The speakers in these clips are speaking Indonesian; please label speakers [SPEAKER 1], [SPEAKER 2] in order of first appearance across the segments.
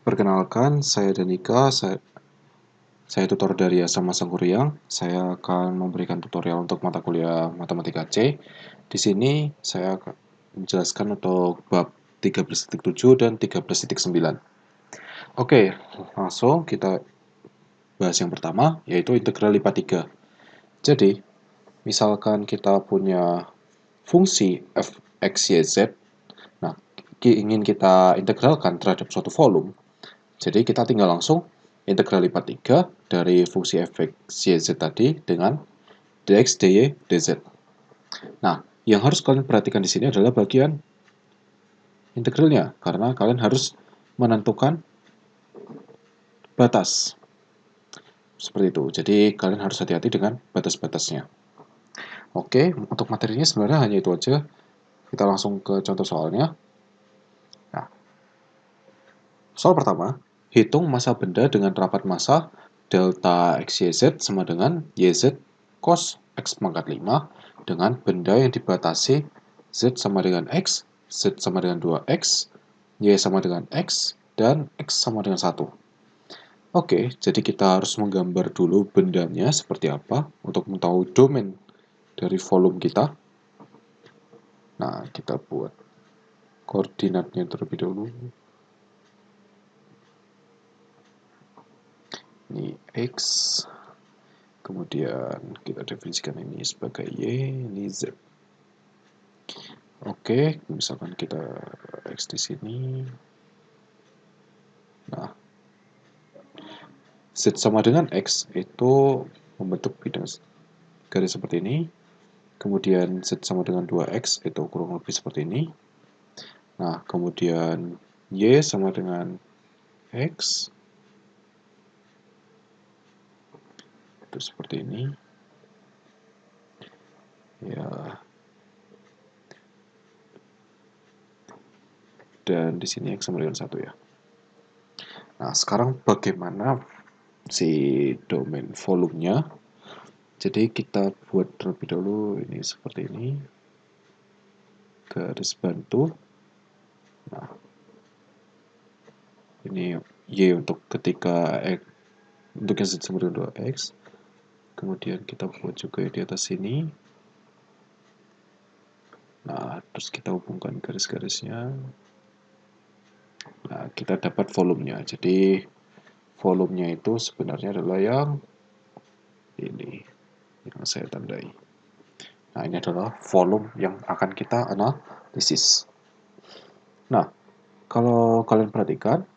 [SPEAKER 1] Perkenalkan, saya Danika, saya tutor dari Asrama Sangkuriang. Saya akan memberikan tutorial untuk mata kuliah Matematika C. Di sini saya akan menjelaskan untuk bab 13.7 dan 13.9. Oke, langsung kita bahas yang pertama, yaitu integral lipat 3. Jadi, misalkan kita punya fungsi f, x, y, z. Nah, ingin kita integralkan terhadap suatu volume. Jadi kita tinggal langsung integral lipat 3 dari fungsi f(x, y, z) tadi dengan dx, dy, dz. Nah, yang harus kalian perhatikan di sini adalah bagian integralnya, karena kalian harus menentukan batas. Seperti itu. Jadi kalian harus hati-hati dengan batas-batasnya. Oke, untuk materinya sebenarnya hanya itu aja. Kita langsung ke contoh soalnya. Nah, soal pertama, hitung massa benda dengan rapat massa delta XYZ sama dengan YZ cos X pangkat 5 dengan benda yang dibatasi Z sama dengan X, Z sama dengan 2X, Y sama dengan X, dan X sama dengan 1. Oke, jadi kita harus menggambar dulu bendanya seperti apa untuk mengetahui domain dari volume kita. Nah, kita buat koordinatnya terlebih dahulu. Ini X, kemudian kita definisikan ini sebagai Y, ini Z. Oke, misalkan kita X di sini. Nah, Z sama dengan X itu membentuk bidang garis seperti ini. Kemudian Z sama dengan 2X itu kurang lebih seperti ini. Nah, kemudian Y sama dengan X itu seperti ini. Ya. Dan di sini X sama dengan 1 ya. Nah, sekarang bagaimana si domain volumenya? Jadi kita buat terlebih dahulu ini seperti ini. Garis bantu. Nah, ini Y untuk ketika X, untuk yang Z sama dengan 2X. Kemudian kita buat juga di atas sini. Nah, terus kita hubungkan garis-garisnya. Nah, kita dapat volumenya. Jadi, volumenya itu sebenarnya adalah yang ini, yang saya tandai. Nah, ini adalah volume yang akan kita analisis. Nah, kalau kalian perhatikan,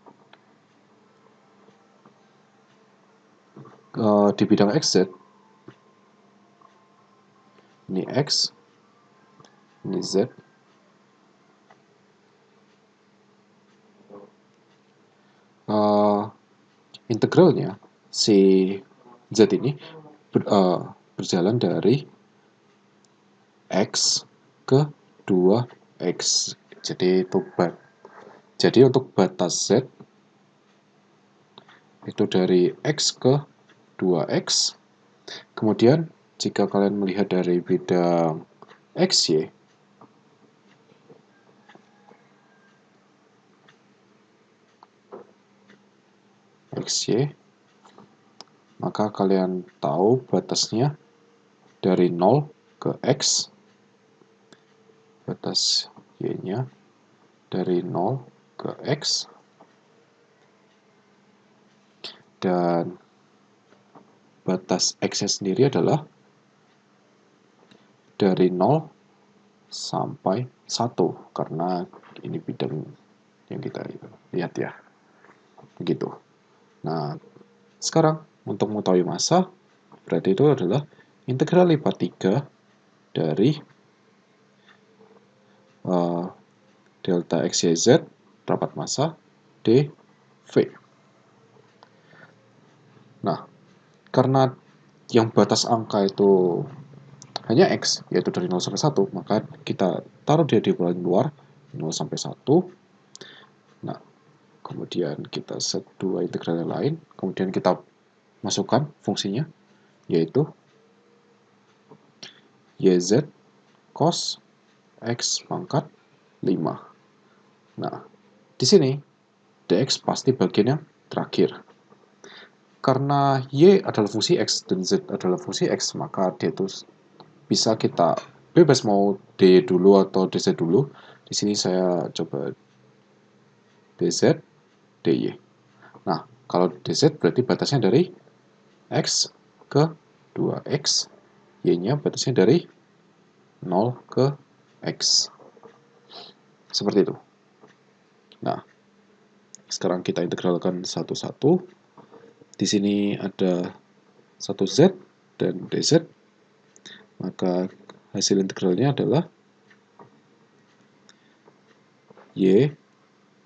[SPEAKER 1] di bidang XZ, ini X, ini Z, integralnya si Z ini berjalan dari X ke 2X. Jadi untuk batas Z itu dari X ke 2X. Kemudian jika kalian melihat dari bidang XY, maka kalian tahu batasnya dari 0 ke X, batas Y-nya dari 0 ke X, dan batas X-nya sendiri adalah dari 0 sampai 1, karena ini bidang yang kita lihat ya. Begitu. Nah, sekarang untuk mengetahui massa, berarti itu adalah integral lipat 3 dari delta XYZ rapat massa dV. Nah, karena yang batas angka itu hanya X, yaitu dari 0 sampai 1, maka kita taruh dia di paling luar, 0 sampai 1. Nah, kemudian kita set dua integral yang lain, kemudian kita masukkan fungsinya, yaitu YZ cos X pangkat 5. Nah, di sini dx pasti bagian yang terakhir. Karena y adalah fungsi x dan z adalah fungsi x, maka dia itu bisa kita bebas mau dy dulu atau dz dulu. Di sini saya coba dz, dy. Nah, kalau dz berarti batasnya dari x ke 2x, y-nya batasnya dari 0 ke x. Seperti itu. Nah, sekarang kita integralkan satu-satu. Di sini ada 1z dan dz, maka hasil integralnya adalah y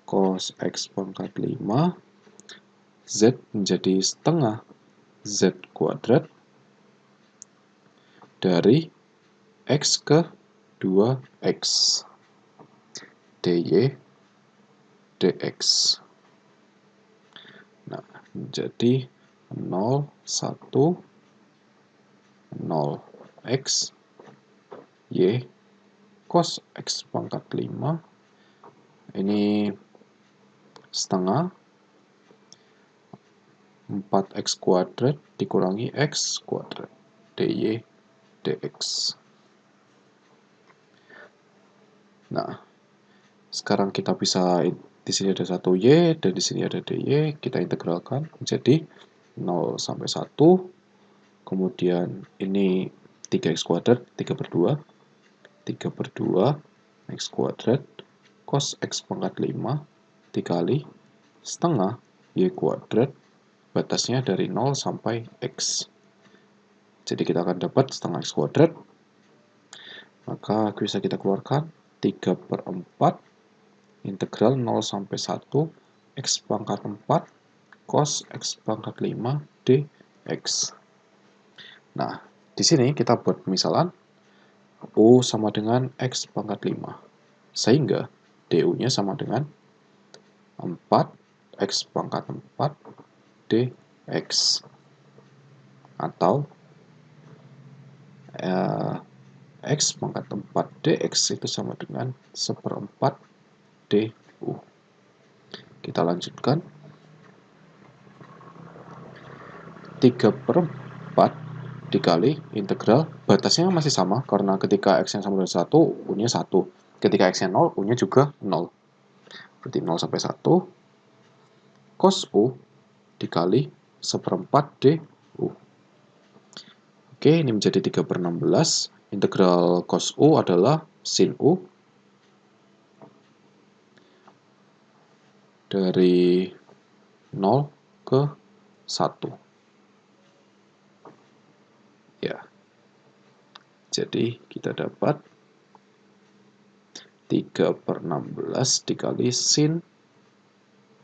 [SPEAKER 1] cos x pangkat 5, z menjadi setengah z kuadrat dari x ke 2x dy dx. Nah, menjadi 0, 1, 0x y cos x pangkat 5 ini setengah 4x kuadrat dikurangi x kuadrat dy dx. Nah, sekarang kita bisa, di sini ada 1y dan di sini ada dy, kita integralkan menjadi 0 sampai 1, kemudian ini 3x kuadrat, 3/2, 3/2 x kuadrat cos x pangkat 5 dikali setengah y kuadrat, batasnya dari 0 sampai x. Jadi kita akan dapat setengah x kuadrat, maka bisa kita keluarkan 3/4 integral 0 sampai 1 x pangkat 4 cos x pangkat 5 dx. Nah, di sini kita buat pemisalan U sama dengan x pangkat 5, sehingga du-nya sama dengan 4x pangkat 4 dx, atau x pangkat 4 dx itu sama dengan 1/4 du. Kita lanjutkan. 3/4 dikali integral, batasnya masih sama, karena ketika x yang sama dengan 1, u-nya 1. Ketika x-nya 0, u-nya juga 0. Berarti 0 sampai 1, cos u dikali 1/4 du. Oke, ini menjadi 3/16. Integral cos u adalah sin u dari 0 ke 1. Ya. Jadi kita dapat 3/16 dikali sin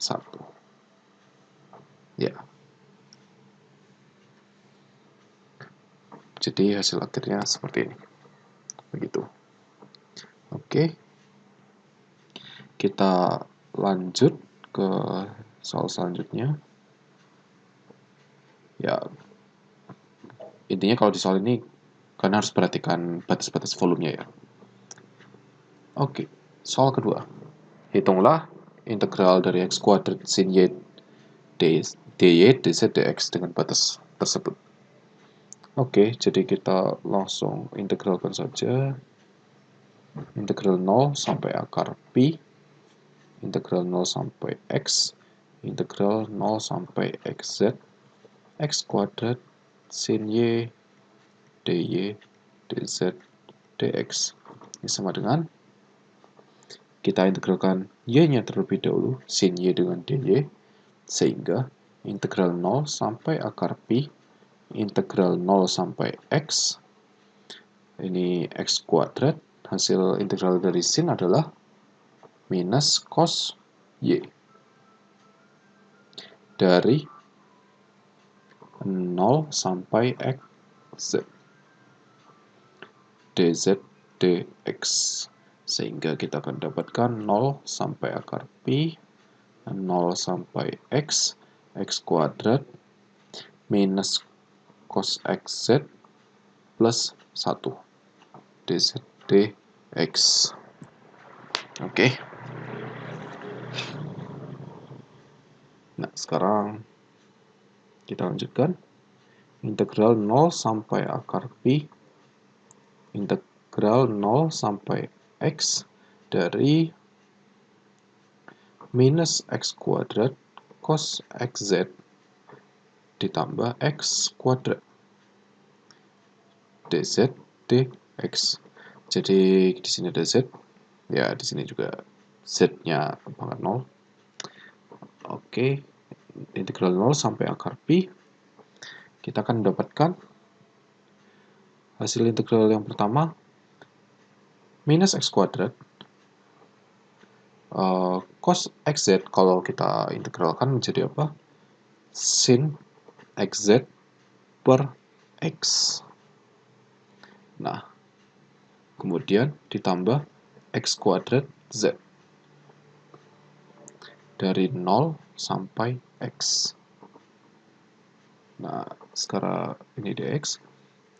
[SPEAKER 1] 1. Ya. Jadi hasil akhirnya seperti ini. Begitu. Oke. Kita lanjut ke soal selanjutnya. Ya, intinya kalau di soal ini kalian harus perhatikan batas-batas volumenya ya. Oke, soal kedua. Hitunglah integral dari x kuadrat sin y dy dz dx dengan batas tersebut. Oke, jadi kita langsung integralkan saja. Integral 0 sampai akar pi, integral 0 sampai x, integral 0 sampai xz, x kuadrat sin y dy dz dx. Ini sama dengan, kita integralkan y-nya terlebih dahulu, sin y dengan dy, sehingga integral 0 sampai akar pi, integral 0 sampai x, ini x kuadrat, hasil integral dari sin adalah minus cos y dari 0 sampai xz dz dx, sehingga kita akan dapatkan 0 sampai akar pi, 0 sampai x kuadrat minus cos xz plus 1 dz dx. Oke. sekarang kita lanjutkan. Integral 0 sampai akar pi, integral 0 sampai x dari minus x kuadrat cos xz ditambah x kuadrat dz dx. Jadi di sini ada z, ya di sini juga z-nya pangkat 0. Oke, integral 0 sampai akar pi, kita akan mendapatkan hasil integral yang pertama minus x kuadrat cos xz, kalau kita integralkan menjadi apa? Sin xz per x. Nah, kemudian ditambah x kuadrat z dari 0 sampai x. Nah, sekarang ini dx,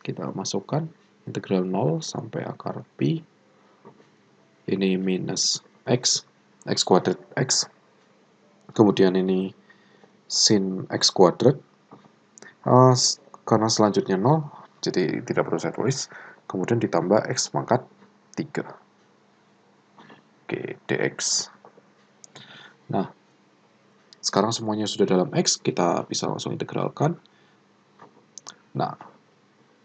[SPEAKER 1] kita masukkan integral 0 sampai akar pi, ini minus x kuadrat x, kemudian ini sin x kuadrat, karena selanjutnya 0, jadi tidak perlu saya tulis, kemudian ditambah x pangkat 3. Oke, dx. Nah, sekarang semuanya sudah dalam x, kita bisa langsung integralkan. Nah,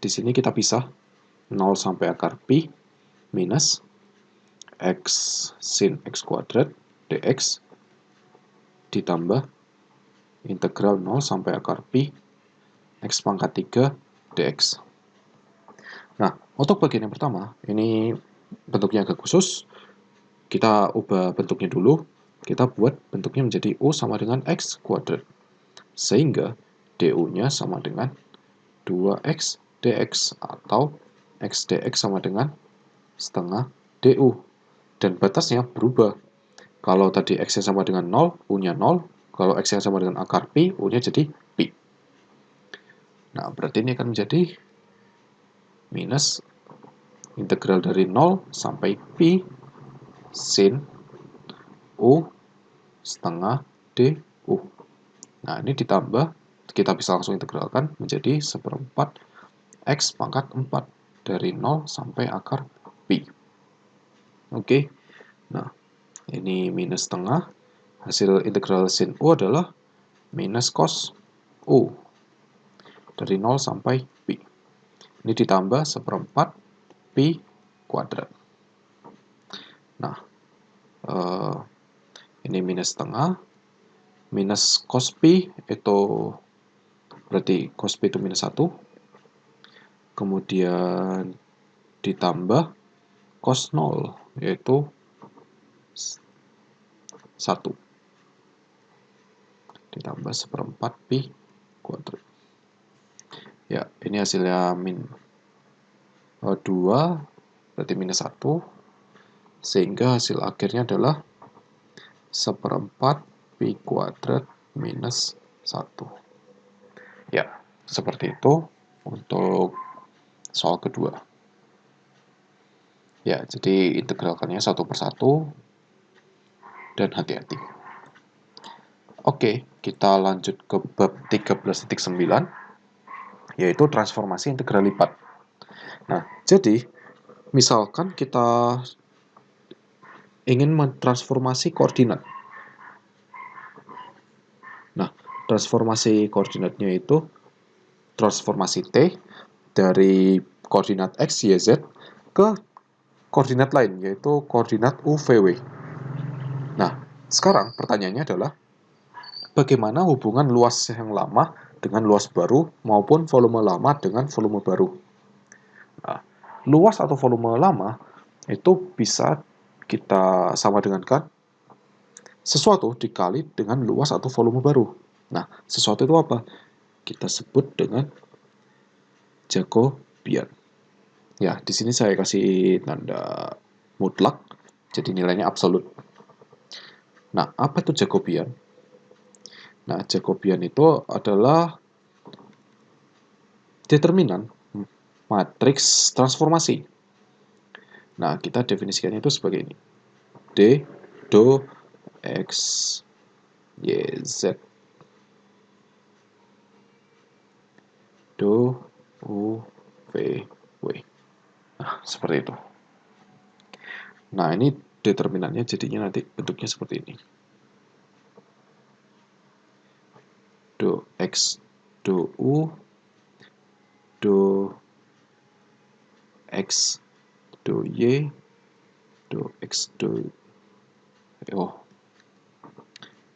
[SPEAKER 1] di sini kita pisah 0 sampai akar pi minus x sin x kuadrat dx ditambah integral 0 sampai akar pi x pangkat 3 dx. Nah, untuk bagian yang pertama, ini bentuknya agak khusus. Kita ubah bentuknya dulu. Kita buat bentuknya menjadi U sama dengan X kuadrat. Sehingga DU-nya sama dengan 2X dx atau X dx sama dengan setengah DU. Dan batasnya berubah. Kalau tadi X-nya sama dengan 0, U-nya 0. Kalau X-nya sama dengan akar Pi, U-nya jadi Pi. Nah, berarti ini akan menjadi minus integral dari 0 sampai Pi sin U setengah DU. Nah, ini ditambah, kita bisa langsung integralkan menjadi 1/4 X pangkat 4 dari 0 sampai akar Pi. Oke, nah ini minus setengah, hasil integral sin U adalah minus cos U dari 0 sampai Pi. Ini ditambah 1/4 Pi kuadrat. Nah, ini minus setengah, minus cos pi itu berarti cos pi itu minus 1, kemudian ditambah cos 0 yaitu 1 ditambah 1/4 pi kuadrat. Ya, ini hasilnya min 2 berarti minus 1, sehingga hasil akhirnya adalah 1/4 pi kuadrat minus 1. Ya, seperti itu untuk soal kedua. Ya, jadi integralkannya satu persatu dan hati-hati. Oke, kita lanjut ke bab 13.9, yaitu transformasi integral lipat. Nah, jadi misalkan kita ingin mentransformasi koordinat. Nah, transformasi koordinatnya itu transformasi T dari koordinat X, Y, Z ke koordinat lain, yaitu koordinat U, V, W. Nah, sekarang pertanyaannya adalah bagaimana hubungan luas yang lama dengan luas baru maupun volume lama dengan volume baru. Nah, luas atau volume lama itu bisa kita sama dengankan sesuatu dikali dengan luas atau volume baru. Nah, sesuatu itu apa? Kita sebut dengan Jacobian. Ya, di sini saya kasih tanda mutlak, jadi nilainya absolut. Nah, apa itu Jacobian? Nah, Jacobian itu adalah determinan matriks transformasi. Nah, kita definisikannya itu sebagai ini. D, do, X, Y, Z. do, u, v, w. Nah, seperti itu. Nah, ini determinannya jadinya nanti bentuknya seperti ini. Do x, do u, do x, do y, do x, do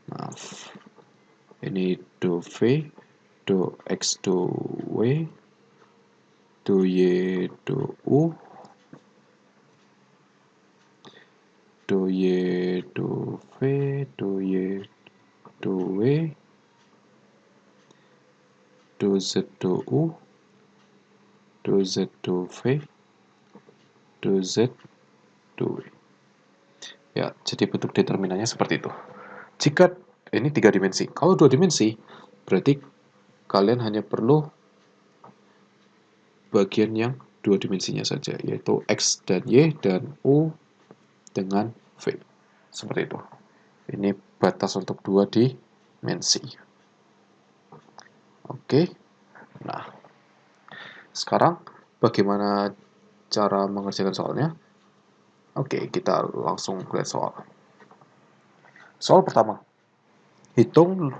[SPEAKER 1] maaf. Ini do v, do x, do w, do y, do u, do y, do v, do y, do w, do z, do u, do z, do v, do z, do w. Ya, jadi bentuk determinannya seperti itu. Jika ini 3 dimensi, kalau 2 dimensi, berarti kalian hanya perlu bagian yang 2 dimensinya saja, yaitu x dan y dan u dengan v. Seperti itu. Ini batas untuk 2 dimensi. Oke. Nah, sekarang bagaimana cara mengerjakan soalnya? Oke, kita langsung lihat soal. Soal pertama. Hitung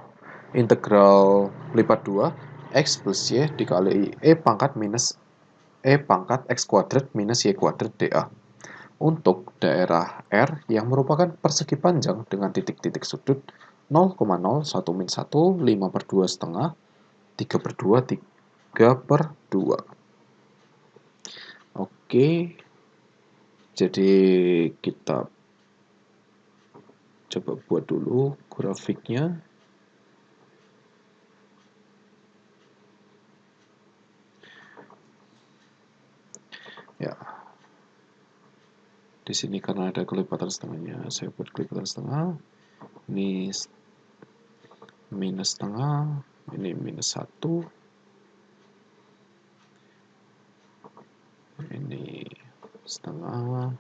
[SPEAKER 1] integral lipat 2 x plus y dikali e pangkat minus e pangkat x kuadrat minus y kuadrat dA. Untuk daerah R yang merupakan persegi panjang dengan titik-titik sudut 0,0, 1 min 1, 5 per 2 setengah, 3 per 2, 3 per 2. Oke, jadi kita coba buat dulu grafiknya. Ya, di sini karena ada kelipatan setengahnya, saya buat kelipatan setengah. Ini minus setengah, ini minus 1, ini setengah,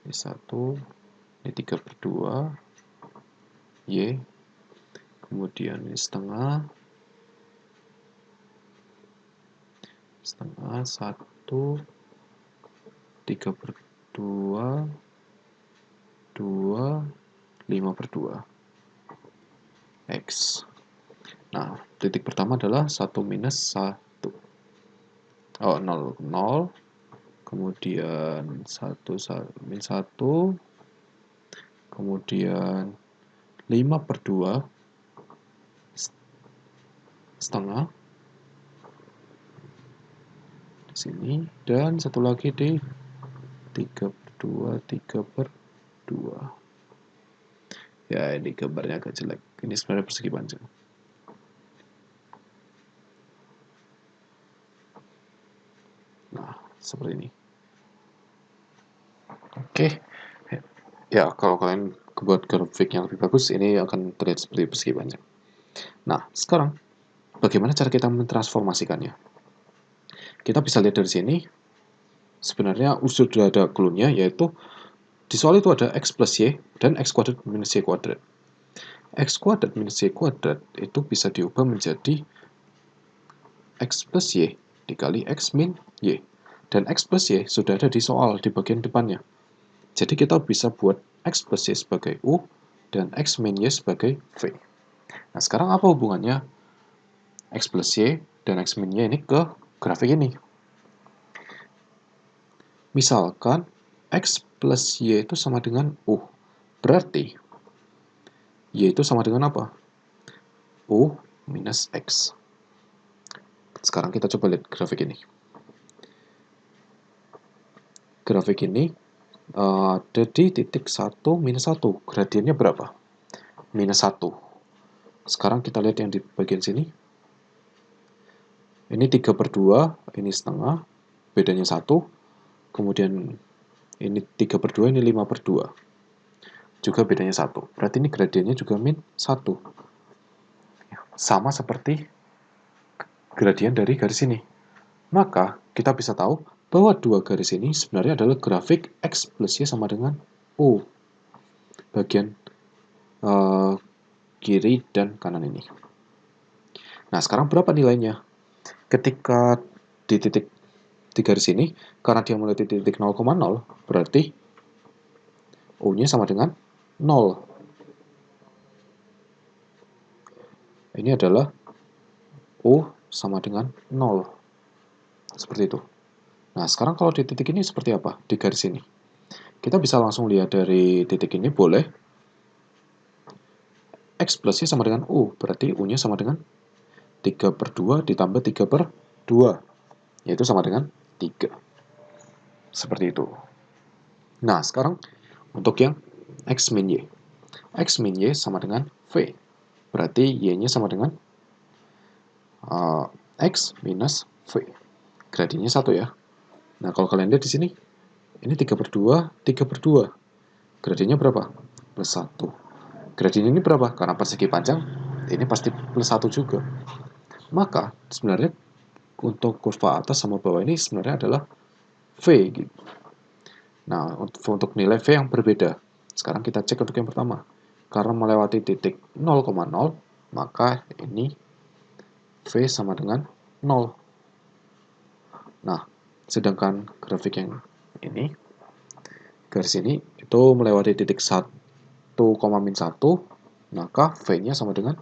[SPEAKER 1] ini 1, ini 3 per 2, y, kemudian ini setengah, 1, 3 per 2, 2, 5 per 2, x. Nah, titik pertama adalah 1 minus 1. Oh, 0, 0. Kemudian 1, min 1. Kemudian 5 per 2 setengah di sini, dan satu lagi di 3 per 2, 3 per 2. Ya, ini gambarnya agak jelek. Ini sebenarnya persegi panjang. Nah, seperti ini. Oke. Ya, kalau kalian buat grafik yang lebih bagus, ini akan terlihat seperti persegi panjang. Nah, sekarang bagaimana cara kita mentransformasikannya? Kita bisa lihat dari sini, sebenarnya sudah ada clue-nya, yaitu di soal itu ada x plus y dan x kuadrat minus y kuadrat. X kuadrat minus y kuadrat itu bisa diubah menjadi x plus y dikali x min y. Dan x plus y sudah ada di soal di bagian depannya. Jadi kita bisa buat x plus y sebagai u dan x min y sebagai v. Nah, sekarang apa hubungannya x plus y dan x min y ini ke grafik ini? Misalkan x plus y itu sama dengan u. Berarti y itu sama dengan apa? U minus x. Sekarang kita coba lihat grafik ini. Grafik ini ada di titik 1 minus 1. Gradiennya berapa? Minus 1. Sekarang kita lihat yang di bagian sini. Ini 3 per 2, ini setengah, bedanya 1. Kemudian ini 3 per 2, ini 5 per 2. Juga bedanya 1. Berarti ini gradiennya juga min 1. Sama seperti gradien dari garis ini. Maka kita bisa tahu bahwa dua garis ini sebenarnya adalah grafik x plus y sama dengan u. Bagian kiri dan kanan ini. Nah, sekarang berapa nilainya? Ketika di titik di garis ini, karena dia mulai di titik 0,0, berarti U-nya sama dengan 0. Ini adalah U sama dengan 0. Seperti itu. Nah, sekarang kalau di titik ini seperti apa? Di garis ini. Kita bisa langsung lihat dari titik ini, boleh X plus Y sama dengan U. Berarti U-nya sama dengan 3/2 ditambah 3/2. Yaitu sama dengan 3. Seperti itu. Nah, sekarang untuk yang X min Y. X min Y sama dengan V. Berarti Y-nya sama dengan X minus V. Gradiennya 1 ya. Nah, kalau kalian lihat di sini, ini 3/2, 3/2. Gradiennya berapa? Plus 1. Gradien ini berapa? Karena persegi panjang, ini pasti plus 1 juga. Maka, sebenarnya untuk kurva atas sama bawah ini sebenarnya adalah V. Gitu. Nah, untuk nilai V yang berbeda. Sekarang kita cek untuk yang pertama. Karena melewati titik 0,0, maka ini V sama dengan 0. Nah, sedangkan grafik yang ini, garis ini, itu melewati titik 1,-1, maka V-nya sama dengan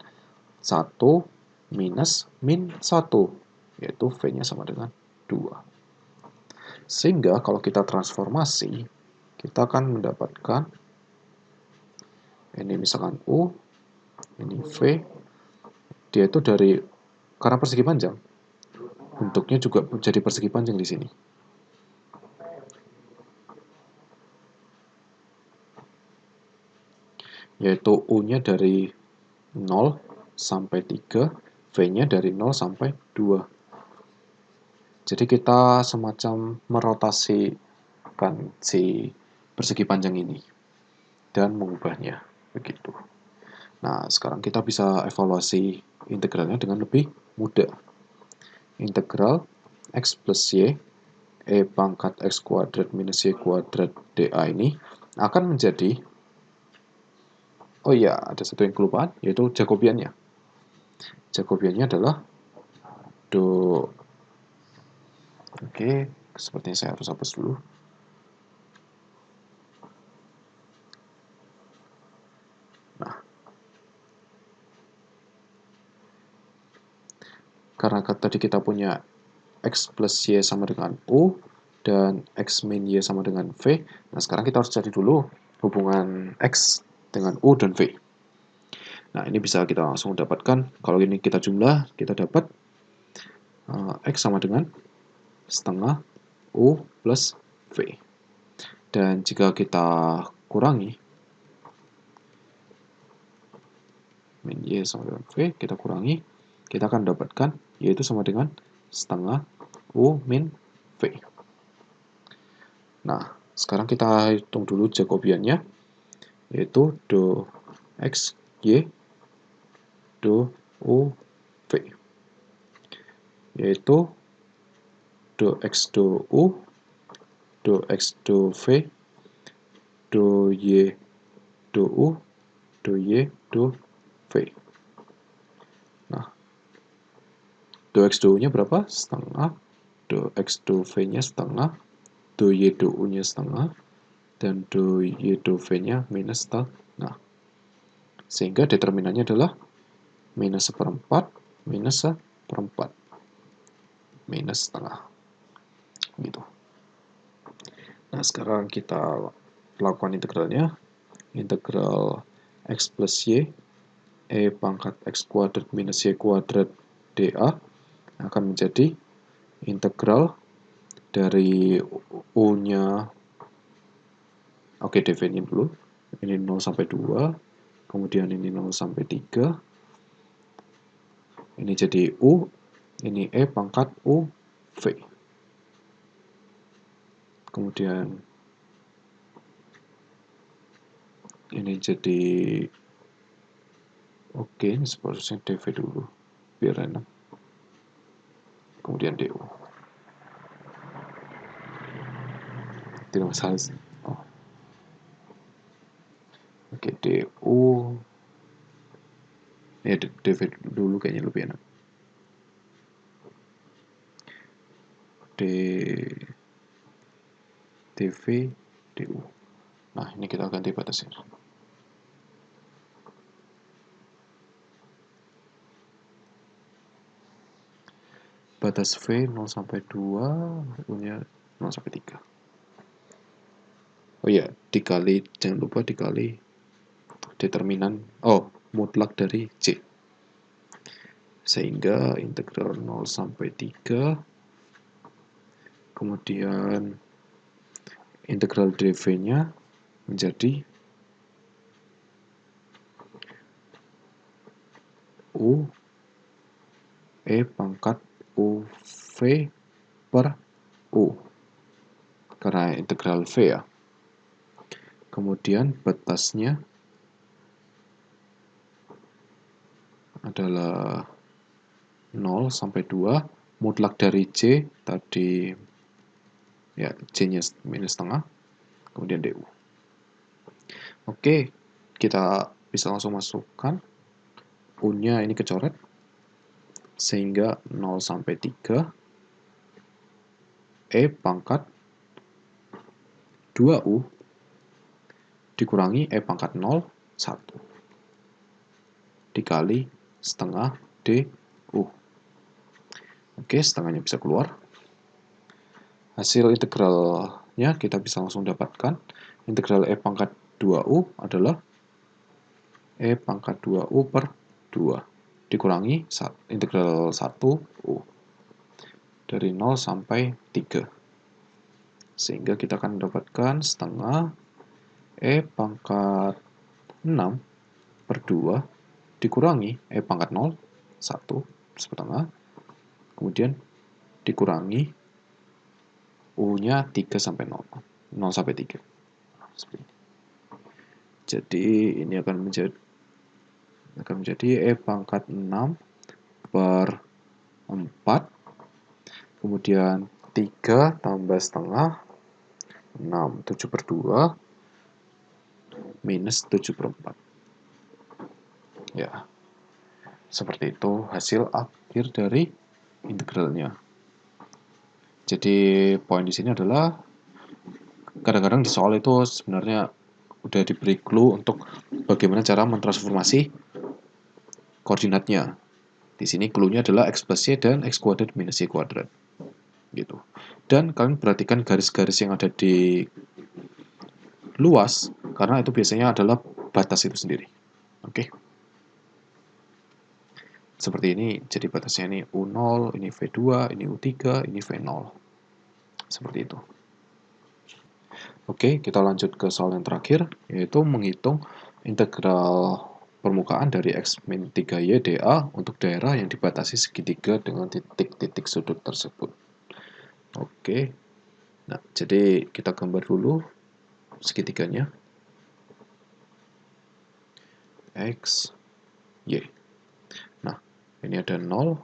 [SPEAKER 1] 1 minus min 1, yaitu V-nya sama dengan 2. Sehingga kalau kita transformasi, kita akan mendapatkan ini misalkan U, ini V, dia itu dari, karena persegi panjang, bentuknya juga jadi persegi panjang di sini. Yaitu U-nya dari 0 sampai 3, V-nya dari 0 sampai 2. Jadi kita semacam merotasikan si persegi panjang ini dan mengubahnya, begitu. Nah, sekarang kita bisa evaluasi integralnya dengan lebih mudah. Integral X plus Y E pangkat X kuadrat minus Y kuadrat dA ini akan menjadi, oh iya, ada satu yang kelupaan, yaitu Jacobiannya. Jacobiannya adalah do, oke, sepertinya saya harus hapus dulu. Nah, karena tadi kita punya X plus Y sama dengan U, dan X min Y sama dengan V. Nah, sekarang kita harus cari dulu hubungan X dengan U dan V. Nah, ini bisa kita langsung dapatkan. Kalau ini kita jumlah, kita dapat X sama dengan setengah U plus V. Dan jika kita kurangi, min Y sama dengan V, kita kurangi, kita akan dapatkan Y itu sama dengan setengah U min V. Nah, sekarang kita hitung dulu Jacobiannya, yaitu do X Y do U V, yaitu do X do U, do X do V, do Y do U, do Y do V. Nah, do X do U-nya berapa? Setengah. Do X do V-nya setengah. Do Y do U-nya setengah. Dan do Y do V-nya minus setengah. Sehingga determinannya adalah minus seperempat, minus seperempat, minus setengah. Gitu. Nah, sekarang kita lakukan integralnya. Integral X plus Y E pangkat X kuadrat minus Y kuadrat dA akan menjadi integral dari U-nya, oke, dv-nya dulu, ini 0 sampai 2, kemudian ini 0 sampai 3, ini jadi U, ini E pangkat U V, kemudian ini jadi, oke, ini seharusnya dv dulu biar enak, kemudian du, tidak masalah. Oh. Oke, du, ya dv dulu kayaknya lebih enak. dv du. Nah, ini kita ganti batasnya. Batas V 0 sampai 2, U-nya 0 sampai 3. Oh ya, jangan lupa dikali determinan, mutlak dari C. Sehingga integral 0 sampai 3, kemudian integral dv-nya menjadi U E pangkat UV per U. Karena integral V ya. Kemudian batasnya adalah 0 sampai 2, mutlak dari C tadi ya, C-nya minus setengah, kemudian DU. Oke, kita bisa langsung masukkan U-nya ini kecoret, sehingga 0 sampai 3 E pangkat 2U dikurangi E pangkat 0, 1 dikali setengah DU. Oke, setengahnya bisa keluar. Hasil integralnya kita bisa langsung dapatkan. Integral E pangkat 2U adalah E pangkat 2U per 2 dikurangi integral 1U dari 0 sampai 3. Sehingga kita akan mendapatkan setengah E pangkat 6 per 2 dikurangi E pangkat 0, 1 setengah, kemudian dikurangi U-nya 3 sampai 0, 0 sampai 3. Seperti ini. Jadi ini akan menjadi E pangkat 6 per 4, kemudian 3 tambah setengah, 6, 7 per 2, minus 7 per 4. Ya, seperti itu hasil akhir dari integralnya. Jadi poin di sini adalah kadang-kadang di soal itu sebenarnya udah diberi clue untuk bagaimana cara mentransformasi koordinatnya. Di sini clue-nya adalah x plus y dan x kuadrat minus y kuadrat. Gitu. Dan kalian perhatikan garis-garis yang ada di luas, karena itu biasanya adalah batas itu sendiri. Oke. Seperti ini, jadi batasnya ini U0, ini V2, ini U3, ini V0. Seperti itu. Oke, kita lanjut ke soal yang terakhir, yaitu menghitung integral permukaan dari x min 3y dA untuk daerah yang dibatasi segitiga dengan titik-titik sudut tersebut. Oke, nah jadi kita gambar dulu segitiganya. X, Y. Nah, ini ada 0,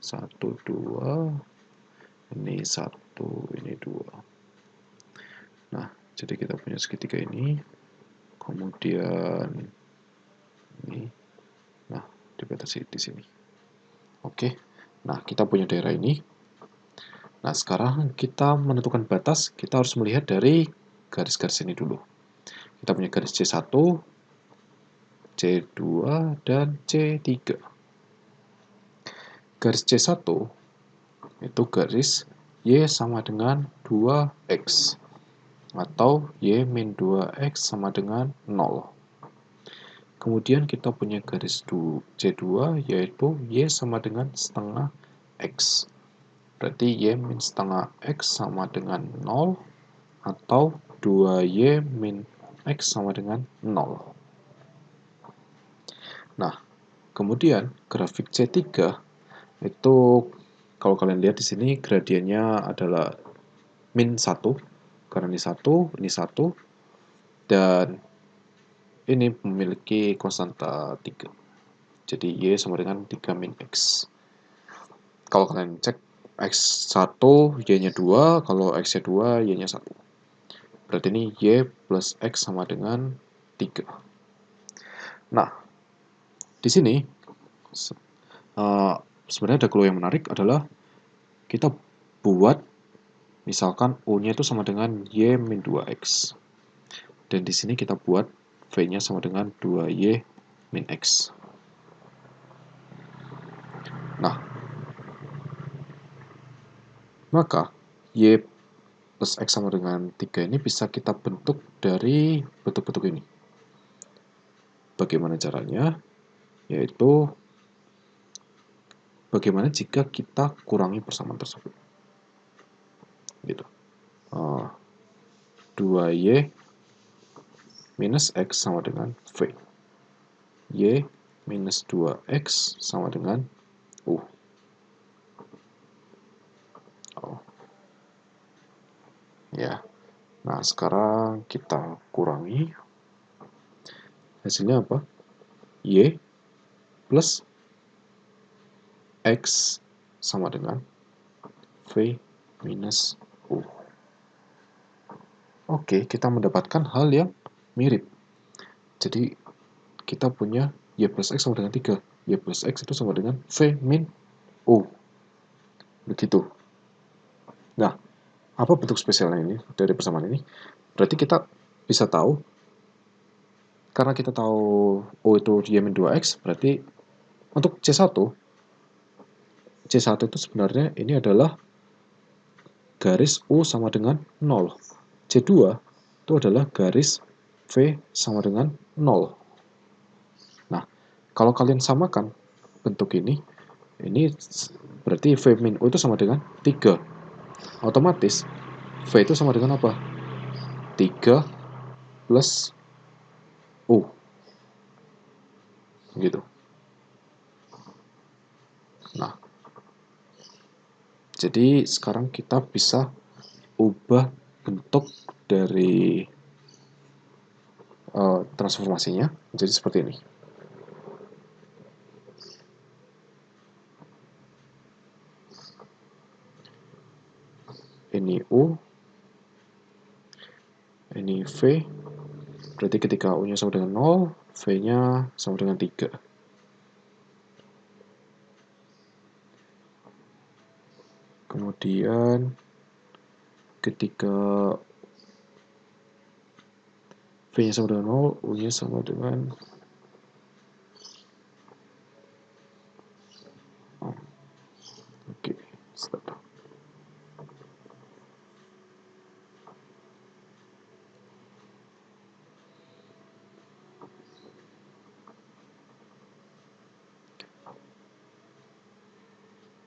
[SPEAKER 1] 1, 2, ini 1, ini 2. Nah, jadi kita punya segitiga ini, kemudian ini, nah, dibatasi di sini. Oke, nah kita punya daerah ini. Nah, sekarang kita menentukan batas, kita harus melihat dari garis-garis ini dulu. Kita punya garis C1, C2, dan C3. Garis C1 itu garis Y sama dengan 2X atau Y min 2X sama dengan 0. Kemudian kita punya garis C2 yaitu Y sama dengan setengah X. Berarti Y min setengah X sama dengan 0 atau 2Y min X sama dengan 0. Nah, kemudian grafik C3 itu kalau kalian lihat di sini gradiennya adalah min 1 karena ini 1, dan ini memiliki konstanta 3. Jadi Y sama dengan 3 min X. Kalau kalian cek X1 Y-nya 2, kalau X-nya 2 Y-nya 1. Berarti ini Y plus X sama dengan 3. Nah, di sini sebenarnya ada clue yang menarik adalah kita buat misalkan U-nya itu sama dengan Y min 2X. Dan di sini kita buat V-nya sama dengan 2Y min X. Nah, maka Y plus X sama dengan 3 ini bisa kita bentuk dari bentuk-bentuk ini. Bagaimana caranya? Yaitu bagaimana jika kita kurangi persamaan tersebut. Gitu. 2Y minus X sama dengan V. Y minus 2X sama dengan U. Oh. Ya. Nah, sekarang kita kurangi. Hasilnya apa? Y plus X sama dengan V minus U. Oke, kita mendapatkan hal yang mirip. Jadi, kita punya Y plus X sama dengan 3. Y plus X itu sama dengan V min U. Begitu. Nah, apa bentuk spesialnya ini dari persamaan ini? Berarti kita bisa tahu, karena kita tahu U itu Y min 2X, berarti untuk C1 itu sebenarnya ini adalah garis U sama dengan 0. C2 itu adalah garis V sama dengan 0. Nah, kalau kalian samakan bentuk ini berarti V min U itu sama dengan 3. Otomatis V itu sama dengan apa? 3 plus U. Gitu. Nah, jadi sekarang kita bisa ubah bentuk dari transformasinya jadi seperti ini. Ini U, ini V, berarti ketika U-nya sama dengan 0, V-nya sama dengan 3. Kemudian ketika V-nya sama dengan 0, U-nya sama dengan Oke, stop.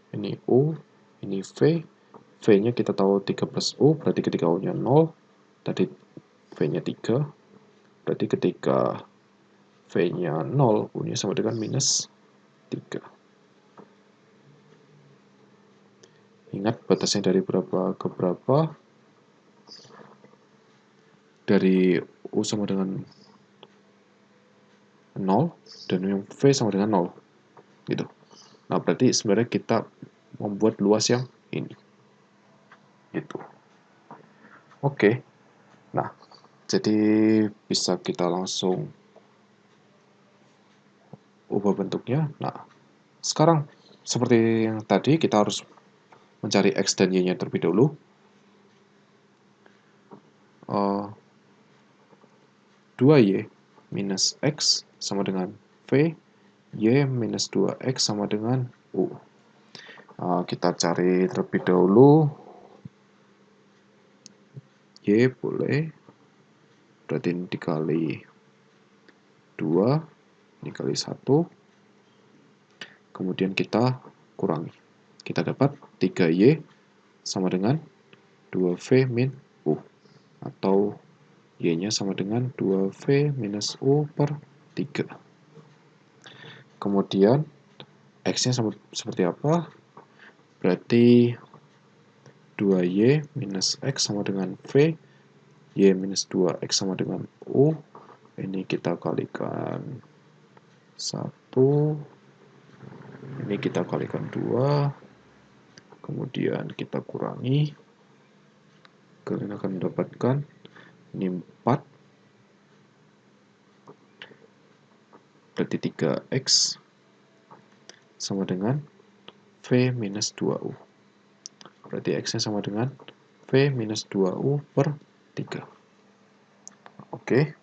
[SPEAKER 1] Ini U, ini V. V-nya kita tahu 3 plus U, berarti ketika U-nya 0, tadi V-nya 3, berarti ketika V-nya 0, U-nya sama dengan minus 3. Ingat batasnya dari berapa ke berapa? Dari U sama dengan 0, dan yang V sama dengan 0. Gitu. Nah, berarti sebenarnya kita membuat luas yang ini. Gitu. Oke. Nah, jadi bisa kita langsung ubah bentuknya. Nah, sekarang seperti yang tadi kita harus mencari X dan Y-nya terlebih dahulu. 2Y minus X sama dengan V, Y minus 2X sama dengan U. Kita cari terlebih dahulu. Y boleh. Berarti ini dikali 2, dikali 1. Kemudian kita kurangi. Kita dapat 3Y sama dengan 2V min U. Atau Y-nya sama dengan 2V minus U per 3. Kemudian X-nya seperti apa? Berarti 2Y minus X sama dengan V, Y minus 2X sama dengan U. Ini kita kalikan 1, ini kita kalikan 2, kemudian kita kurangi. Kalian akan mendapatkan ini 4, berarti 3X sama dengan V minus 2U. Berarti X-nya sama dengan V minus 2U per 3. Oke.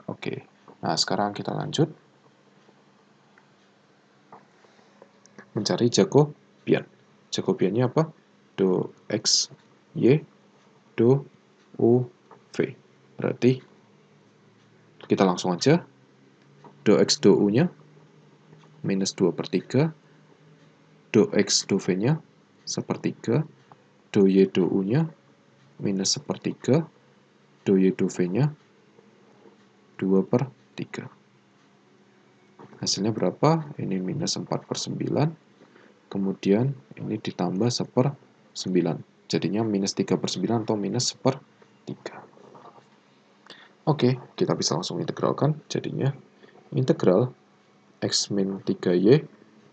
[SPEAKER 1] Oke. Nah, sekarang kita lanjut mencari Jacobian. Jacobiannya apa? Do X, Y, do U, V. Berarti kita langsung aja. Do X, do U-nya minus 2 per 3. Do X, do V-nya sepertiga. Do Y, do U-nya minus sepertiga. Do Y, do V-nya 2 per 3. Hasilnya berapa? Ini minus 4 per 9. Kemudian ini ditambah 1 per 9. Jadinya minus 3 per 9 atau minus 1 per 3. Oke, kita bisa langsung integralkan. Jadinya integral X min 3Y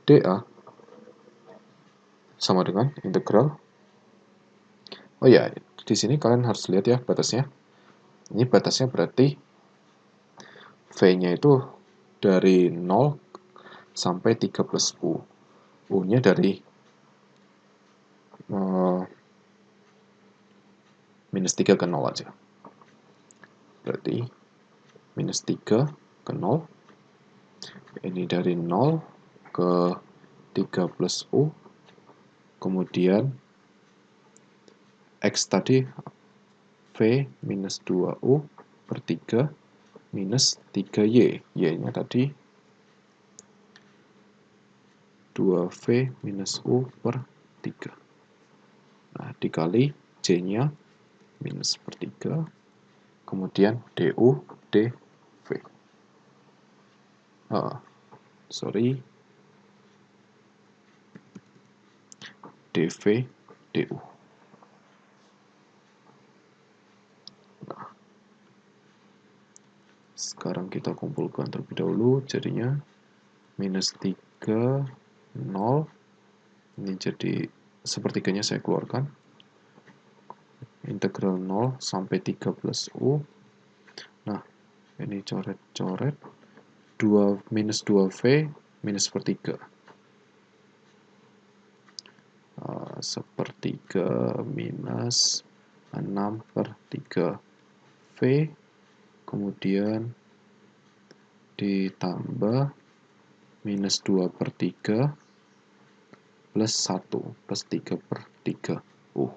[SPEAKER 1] dA sama dengan integral. Oh ya, di sini kalian harus lihat ya batasnya. Ini batasnya berarti V-nya itu dari 0 sampai 3 plus U. U-nya dari minus 3 ke 0 aja. Berarti minus 3 ke 0. Ini dari 0 ke 3 plus U. Kemudian X tadi V minus 2U per 3 minus 3Y. Y-nya tadi 2V minus U per 3. Nah, dikali J-nya minus per 3. Kemudian DU, DV. DV, DU. Nah, sekarang kita kumpulkan terlebih dahulu, jadinya minus 3, 0. Ini jadi sepertiganya saya keluarkan. Integral 0 sampai 3 plus U. Nah, ini coret-coret. 2 minus 2V minus sepertiga. Sepertiga minus 6 per 3 V, kemudian ditambah minus 2 per 3 plus 1 plus 3 per 3 U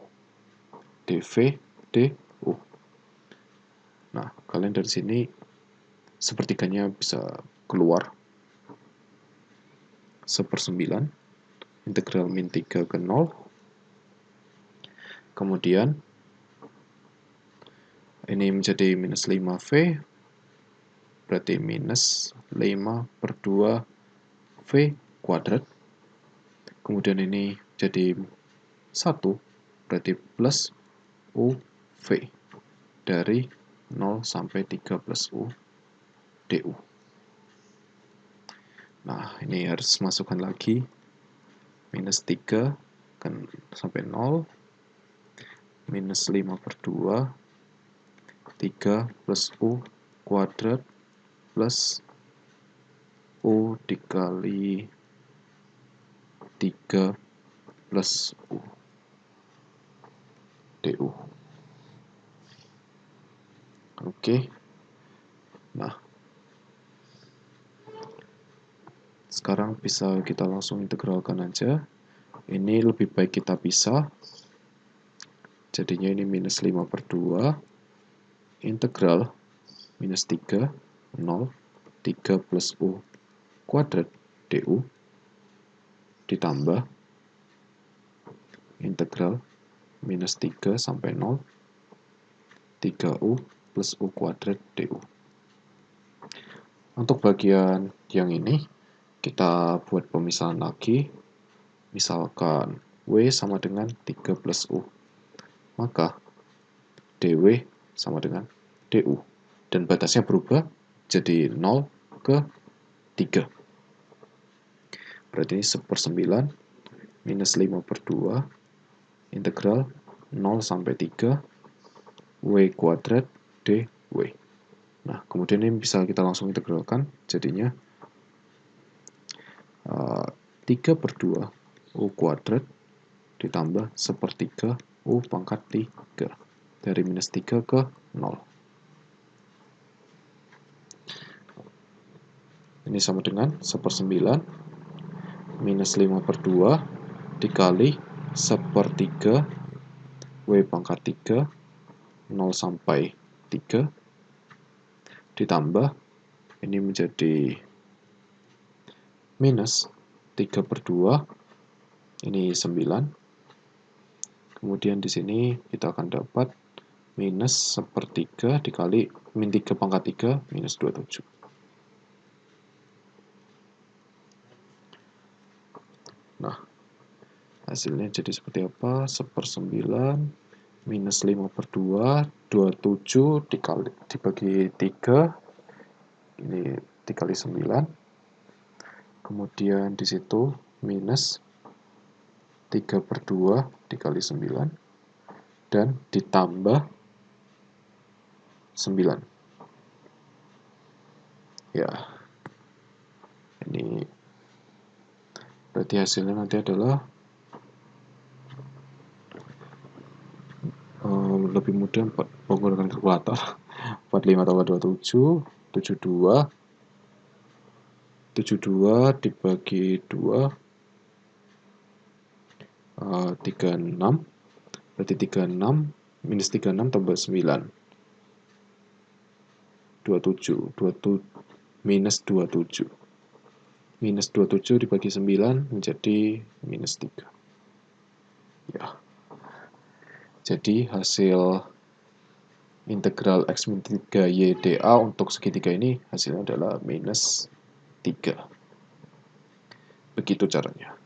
[SPEAKER 1] dV du. Nah, kalian dari sini sepertiganya bisa keluar 1/9 integral min 3 ke 0. Kemudian ini menjadi minus 5V, berarti minus 5 per 2 V kuadrat. Kemudian ini jadi 1, berarti plus UV dari 0 sampai 3 plus U DU. Nah, ini harus masukkan lagi minus 3 sampai 0, minus 5 per 2, 3 plus U kuadrat plus U dikali 3 plus U DU. Oke. Nah, sekarang bisa kita langsung integralkan aja. Ini lebih baik kita pisah. Jadinya ini minus 5 per 2 integral minus 3, 0, 3 plus U kuadrat DU ditambah integral minus 3 sampai 0, 3U plus U kuadrat DU. Untuk bagian yang ini, kita buat pemisahan lagi. Misalkan W sama dengan 3 plus U. Maka DW sama dengan DU. Dan batasnya berubah jadi 0 ke 3. Berarti ini 1/9 minus 5 per 2 integral 0 sampai 3 W kuadrat DW. Nah, kemudian ini bisa kita langsung integralkan, jadinya 3/2 U kuadrat ditambah 1/3 U pangkat 3. Dari minus 3 ke 0. Ini sama dengan 1/9 minus 5/2 dikali 1/3 W pangkat 3, 0 sampai 3, ditambah, ini menjadi minus 3/2, ini 9. Kemudian di sini kita akan dapat minus 1/3 dikali min 3 pangkat 3, minus 27. Nah, hasilnya jadi seperti apa? 1/9 minus 5/2, 27 dibagi 3, ini dikali 9. Kemudian di situ minus 3/2 dikali 9 dan ditambah 9. Ya, ini berarti hasilnya nanti adalah lebih mudah menggunakan kalkulator. 45 tambah 27, 72 dibagi 2, 36, berarti 36 minus 36 tambah 9, 27 minus 27 dibagi 9 menjadi minus 3. Ya, jadi hasil integral X min 3 Y dA untuk segitiga ini hasilnya adalah minus 3. Begitu caranya.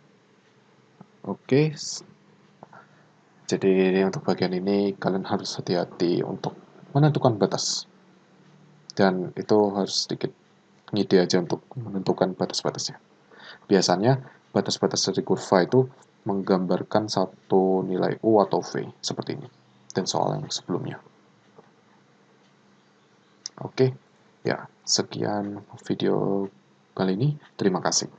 [SPEAKER 1] Oke, jadi untuk bagian ini kalian harus hati-hati untuk menentukan batas. Dan itu harus sedikit ngide aja untuk menentukan batas-batasnya. Biasanya batas-batas dari kurva itu menggambarkan satu nilai U atau V seperti ini. Dan soal yang sebelumnya. Oke, ya sekian video kali ini. Terima kasih.